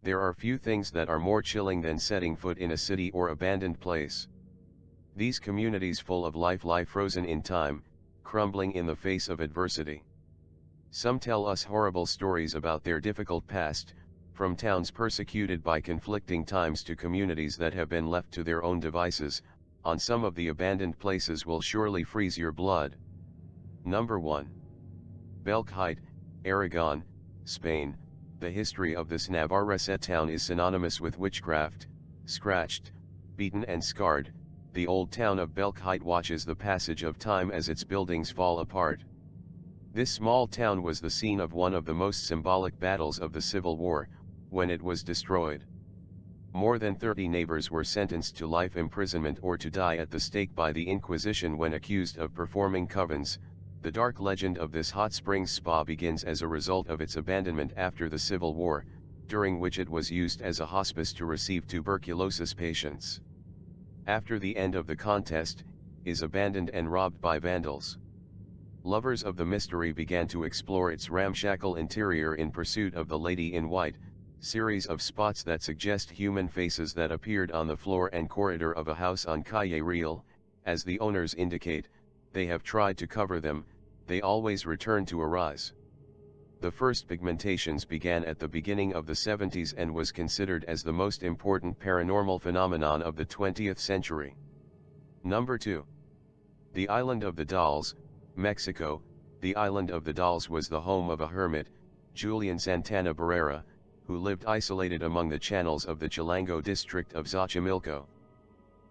There are few things that are more chilling than setting foot in a city or abandoned place. These communities full of life lie frozen in time, crumbling in the face of adversity. Some tell us horrible stories about their difficult past, from towns persecuted by conflicting times to communities that have been left to their own devices. On some of the abandoned places will surely freeze your blood. Number 1. Belchite, Aragon, Spain. The history of this Navarrese town is synonymous with witchcraft. Scratched, beaten and scarred, the old town of Belchite watches the passage of time as its buildings fall apart. This small town was the scene of one of the most symbolic battles of the Civil War, when it was destroyed. More than 30 neighbors were sentenced to life imprisonment or to die at the stake by the Inquisition when accused of performing covens. The dark legend of this hot springs spa begins as a result of its abandonment after the Civil War, during which it was used as a hospice to receive tuberculosis patients. After the end of the contest, is abandoned and robbed by vandals. Lovers of the mystery began to explore its ramshackle interior in pursuit of the Lady in White, series of spots that suggest human faces that appeared on the floor and corridor of a house on Calle Real. As the owners indicate, they have tried to cover them, they always return to arise. The first pigmentations began at the beginning of the 70s and was considered as the most important paranormal phenomenon of the 20th century. Number 2. The Island of the Dolls, Mexico. The Island of the Dolls was the home of a hermit, Julian Santana Barrera, who lived isolated among the channels of the Chilango district of Xochimilco.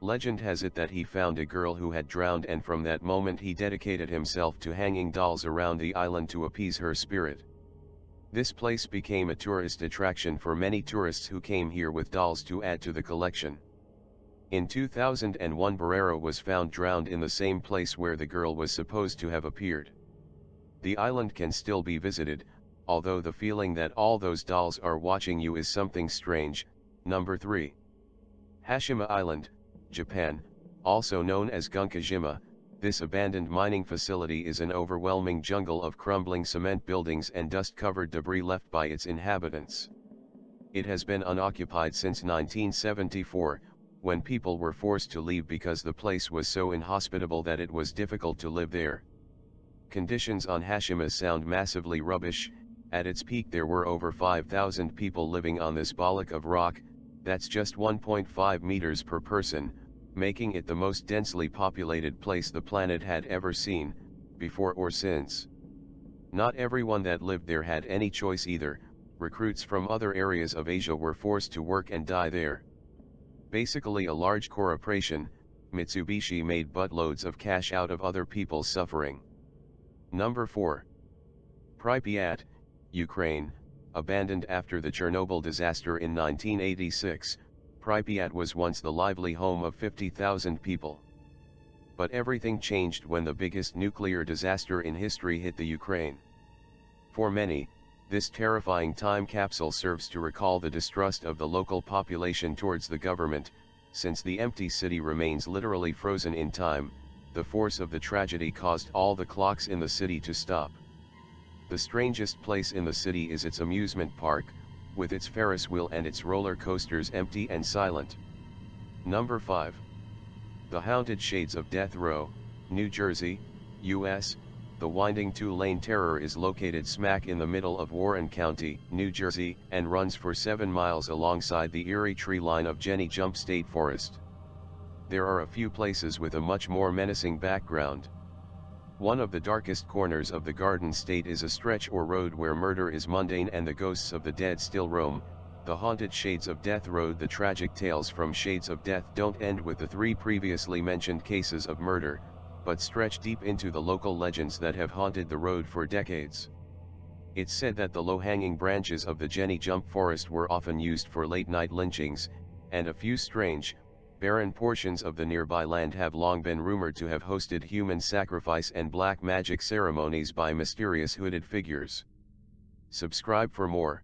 Legend has it that he found a girl who had drowned, and from that moment he dedicated himself to hanging dolls around the island to appease her spirit. This place became a tourist attraction for many tourists who came here with dolls to add to the collection. In 2001, Barrera was found drowned in the same place where the girl was supposed to have appeared. The island can still be visited, although the feeling that all those dolls are watching you is something strange. Number 3. Hashima Island, Japan, also known as Gunkajima. This abandoned mining facility is an overwhelming jungle of crumbling cement buildings and dust-covered debris left by its inhabitants. It has been unoccupied since 1974, when people were forced to leave because the place was so inhospitable that it was difficult to live there. Conditions on Hashima sound massively rubbish. At its peak there were over 5,000 people living on this bollock of rock. That's just 1.5 meters per person, making it the most densely populated place the planet had ever seen, before or since. Not everyone that lived there had any choice either. Recruits from other areas of Asia were forced to work and die there. Basically a large corporation, Mitsubishi made buttloads of cash out of other people's suffering. Number 4. Pripyat, Ukraine. Abandoned after the Chernobyl disaster in 1986, Pripyat was once the lively home of 50,000 people. But everything changed when the biggest nuclear disaster in history hit the Ukraine. For many, this terrifying time capsule serves to recall the distrust of the local population towards the government. Since the empty city remains literally frozen in time, the force of the tragedy caused all the clocks in the city to stop. The strangest place in the city is its amusement park, with its Ferris wheel and its roller coasters empty and silent. Number 5. The Haunted Shades of Death Row, New Jersey, U.S. The winding two-lane terror is located smack in the middle of Warren County, New Jersey, and runs for 7 miles alongside the eerie tree line of Jenny Jump State Forest. There are a few places with a much more menacing background. One of the darkest corners of the Garden State is a stretch or road where murder is mundane and the ghosts of the dead still roam. The Haunted Shades of Death Road. The tragic tales from Shades of Death don't end with the 3 previously mentioned cases of murder, but stretch deep into the local legends that have haunted the road for decades. It's said that the low-hanging branches of the Jenny Jump Forest were often used for late-night lynchings, and a few strange, barren portions of the nearby land have long been rumored to have hosted human sacrifice and black magic ceremonies by mysterious hooded figures. Subscribe for more.